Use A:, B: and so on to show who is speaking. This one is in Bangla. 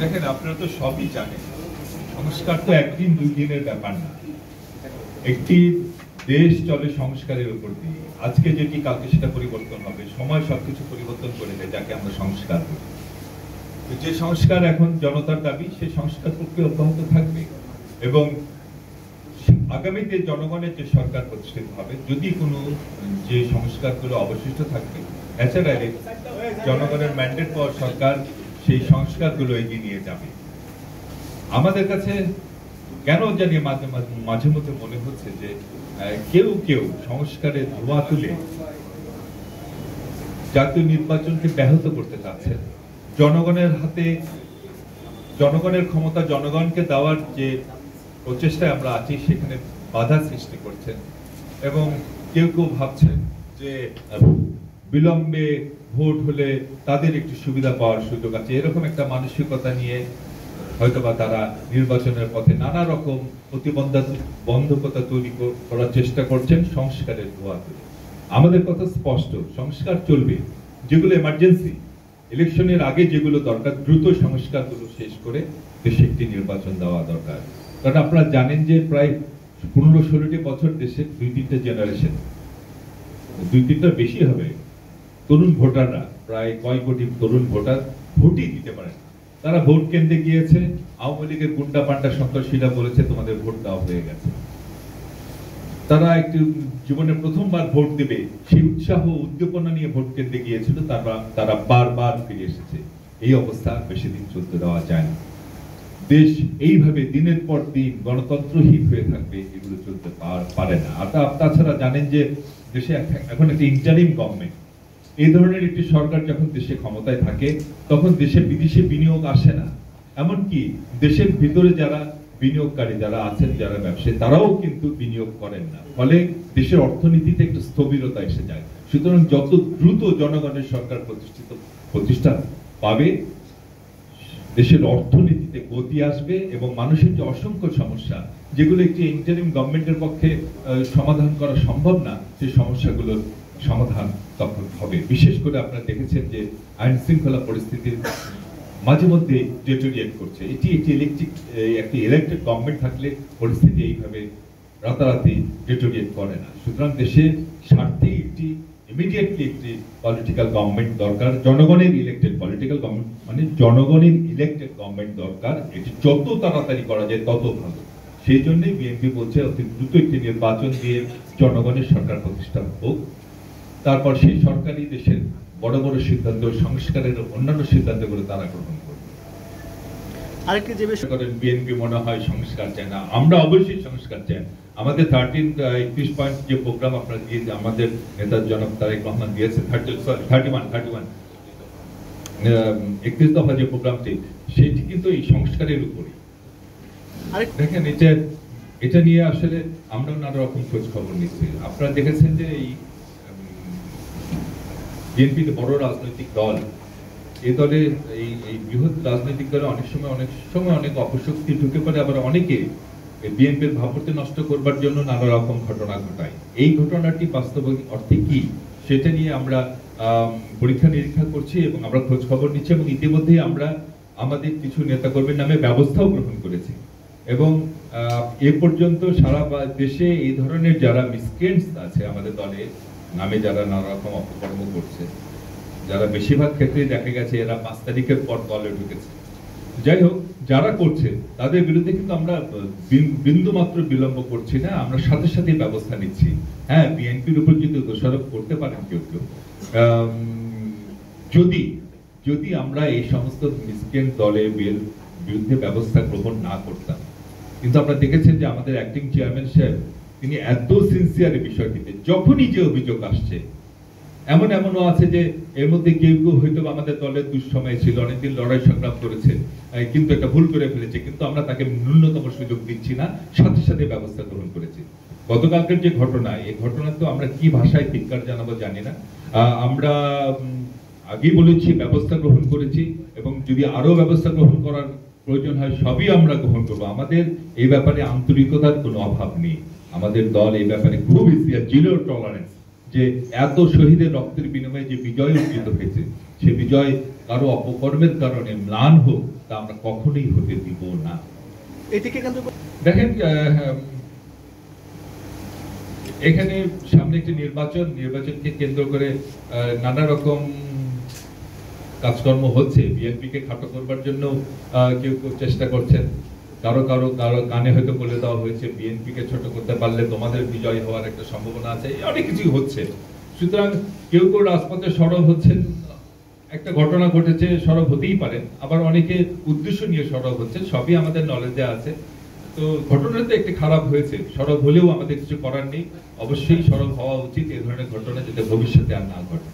A: দেখেন, আপনারা তো সবই জানেন, সংস্কার তো একদিন দুই দিনের ব্যাপার না। একটি দেশ চলে সংস্কারের উপর দিয়ে। আজকে যেটি কালকে সেটা পরিবর্তন হবে, সময় সবকিছু পরিবর্তন করে দেয়, যাকে আমরা সংস্কার বলি। যে সংস্কার এখন জনতার দাবি, সেই সংস্কার প্রক্রিয়া অব্যাহত থাকবে এবং আগামীতে জনগণের যে সরকার প্রতিষ্ঠিত হবে, যদি কোনো যে সংস্কারগুলো অবশিষ্ট থাকবে, ন্যাচারালি জনগণের ম্যান্ডেট পাওয়া সরকার সেই সংস্কারগুলো এগিয়ে নিয়ে যাবে। আমাদের কাছে কেন জানি মাঝে মধ্যে মনে হচ্ছে যে কেউ কেউ সংস্কারের ধোঁয়া তুলে জাতীয় নির্বাচনকে ব্যাহত করতে চাচ্ছেন। জনগণের হাতে, জনগণের ক্ষমতা জনগণকে দেওয়ার যে প্রচেষ্টায় আমরা আছি, সেখানে বাধা সৃষ্টি করছেন এবং কেউ কেউ ভাবছেন যে বিলম্বে ভোট হলে তাদের একটু সুবিধা পাওয়ার সুযোগ আছে। এরকম একটা মানসিকতা নিয়ে হয়তোবা তারা নির্বাচনের পথে নানা রকম প্রতিবন্ধকতা তৈরি করার চেষ্টা করছেন সংস্কারের ধোঁয়া তুলে। আমাদের কথা স্পষ্ট, সংস্কার চলবে। যেগুলো এমার্জেন্সি, ইলেকশনের আগে যেগুলো দরকার, দ্রুত সংস্কারগুলো শেষ করে দেশে একটি নির্বাচন দেওয়া দরকার। কারণ আপনারা জানেন যে প্রায় 15-16টি বছর দেশে 2-3টে জেনারেশন, 2-3টা বেশি হবে, তরুণ ভোটাররা, প্রায় কয় কোটি তরুণ ভোটার ভোটই দিতে পারেন। তারা ভোট কেন্দ্রে গিয়েছে, আওয়ামী লীগের গুন্ডা পান্ডা সন্ত্রাসীরা বলেছে তোমাদের ভোট দেওয়া হয়ে গেছে। তারা একটু জীবনে প্রথমবার ভোট দেবে, সেই উৎসাহ উদ্দীপনা নিয়ে ভোট কেন্দ্রে গিয়েছিল, তারা বারবার ফিরে এসেছে। এই অবস্থা বেশি দিন চলতে দেওয়া যায় না। দেশ এইভাবে দিনের পর দিন গণতন্ত্রহীন হয়ে থাকবে, এগুলো চলতে পারে না। আর তাছাড়া জানেন যে দেশে এখন একটা ইন্টারিম গভর্নমেন্ট, এই ধরনের একটি সরকার যখন দেশে ক্ষমতায় থাকে, তখন দেশে বিদেশি বিনিয়োগ আসে না। এমনকি দেশের ভিতরে যারা বিনিয়োগকারী যারা আছেন, যারা ব্যবসায়ী, তারাও কিন্তু বিনিয়োগ করেন না। ফলে দেশের অর্থনীতিতে একটু স্থবিরতা এসে যায়। সুতরাং যত দ্রুত জনগণের সরকার প্রতিষ্ঠা পাবে, দেশের অর্থনীতিতে গতি আসবে এবং মানুষের যে অসংখ্য সমস্যা, যেগুলো একটি ইন্টারিম গভর্নমেন্টের পক্ষে সমাধান করা সম্ভব না, সেই সমস্যাগুলোর সমাধান তখন হবে। বিশেষ করে আপনারা দেখেছেন যে আইন শৃঙ্খলা পরিস্থিতির মাঝে মধ্যে ডেটোরিয়েট করছে। একটি ইলেক্টেড গভর্নমেন্ট থাকলে পরিস্থিতি এইভাবে রাতারাতি ডেটোরিয়েট করে না। সুতরাং দেশের স্বার্থে ইমিডিয়েটলি একটি পলিটিক্যাল গভর্নমেন্ট দরকার, জনগণের ইলেক্টেড পলিটিক্যাল গভর্নমেন্ট, মানে জনগণের ইলেক্টেড গভর্নমেন্ট দরকার। এটি যত তাড়াতাড়ি করা যায় তত ভালো। সেই জন্যই বিএনপি বলছে অতি দ্রুত একটি নির্বাচন দিয়ে জনগণের সরকার প্রতিষ্ঠা হোক, তারপর সেই সরকারই দেশের বড় বড় সিদ্ধান্ত, সংস্কারের অন্যান্য সিদ্ধান্তগুলো তারা গ্রহণ করবে।
B: আরেকটি যে বিষয়
A: করেন, বিএনপি মনে হয় সংস্কার চায় না। আমরা অবশ্যই সংস্কার চাই। আমাদের 31 পয়েন্ট যে প্রোগ্রাম আপনারা দিয়ে, আমাদের নেতা জনাব তারেক রহমান দিয়েছে, 31 দফা যে প্রোগ্রামটি, সেটি কিন্তু এই সংস্কারের উপরে। দেখেন, এটা নিয়ে আসলে আমরা নানা রকম খোঁজ খবর নিচ্ছি। আপনারা দেখেছেন যে এই বিএনপি বড় রাজনৈতিক দল, এই দলে এই বৃহৎ রাজনৈতিক দলে অনেক সময় অনেক অপশক্তি ঢুকে পড়ে, আবার অনেকে বিএনপির ভাবমূর্তি নষ্ট করবার জন্য নানা রকম ঘটনা ঘটায়। এই ঘটনাটি বাস্তব অর্থে কি, সেটা নিয়ে আমরা পরীক্ষা নিরীক্ষা করছি এবং আমরা খোঁজ খবর নিচ্ছি এবং ইতিমধ্যেই আমরা আমাদের কিছু নেতাকর্মীর নামে ব্যবস্থাও গ্রহণ করেছি। এবং এ পর্যন্ত সারা দেশে এই ধরনের যারা মিসক্রিয়েন্টস আছে আমাদের দলে নামে, যারা নানা রকম অপকর্ম করছে, যারা বেশিরভাগ ক্ষেত্রে দেখা গেছে এরা 5 তারিখের পর দলে ঢুকেছে, যাই হোক, যারা করছে তাদের বিরুদ্ধে কিন্তু আমরা বিন্দু মাত্র বিলম্ব করছি না, আমরা সাথে সাথে ব্যবস্থা নিচ্ছি। হ্যাঁ, বিএনপির উপর যদি দোষারোপ করতে পারেন কেউ কেউ, যদি আমরা এই সমস্ত মিসক্রিয়েন্ট দলের বিরুদ্ধে ব্যবস্থা গ্রহণ না করতাম, কিন্তু আপনারা দেখেছেন যে আমাদের অ্যাক্টিং চেয়ারম্যান সাহেব, তিনি এত সিনসিয়ার বিষয়টিতে, যখনই যে অভিযোগ আসছে, এমনও আছে যে এর মধ্যে কেউ কেউ হয়তো আমাদের দলের দুঃসময় ছিল, অনেকদিন লড়াই সংগ্রাম করেছে, কিন্তু একটা ভুল করে ফেলেছে, কিন্তু আমরা তাকে ন্যূনতম সুযোগ দিচ্ছি না, সাথে সাথে ব্যবস্থা গ্রহণ করেছি। গতকালকের যে ঘটনা, এই ঘটনা তো আমরা কি ভাষায় ধিক্কার জানাবো জানি না। আমরা আগেই বলেছি ব্যবস্থা গ্রহণ করেছি এবং যদি আরো ব্যবস্থা গ্রহণ করার প্রয়োজন হয় সবই আমরা গ্রহণ করবো। আমাদের এই ব্যাপারে আন্তরিকতার কোনো অভাব নেই। আমাদের দল এই ব্যাপারে খুব জিরো টলারেন্স, যে এত শহীদের রক্তের বিনিময়ে যে বিজয় অর্জিত হয়েছে, সে বিজয় কারো অপকর্মের কারণে ম্লান হোক তা আমরা কখনোই হতে দিব না।
B: এটিকে কেন্দ্র করে
A: দেখেন এখানে সামনে একটি নির্বাচনকে কেন্দ্র করে নানা রকম কাজকর্ম হচ্ছে। বিএনপিকে খাটো করবার জন্য কেউ কেউ চেষ্টা করছেন, কারো কানে হয়তো বলে দেওয়া হয়েছে বিএনপিকে ছোট করতে পারলে তোমাদের বিজয় হওয়ার একটা সম্ভাবনা আছে, অনেক কিছুই হচ্ছে। সুতরাং কেউ কেউ রাজপথে সরব হচ্ছেন, একটা ঘটনা ঘটেছে, সরব হতেই পারে, আবার অনেকে উদ্দেশ্য নিয়ে সরব হচ্ছে, সবই আমাদের নলেজে আছে। তো ঘটনাটা একটু খারাপ হয়েছে, সরব হলেও আমাদের কিছু করার নেই, অবশ্যই সরব হওয়া উচিত এই ধরনের ঘটনা যাতে ভবিষ্যতে আর না ঘটে।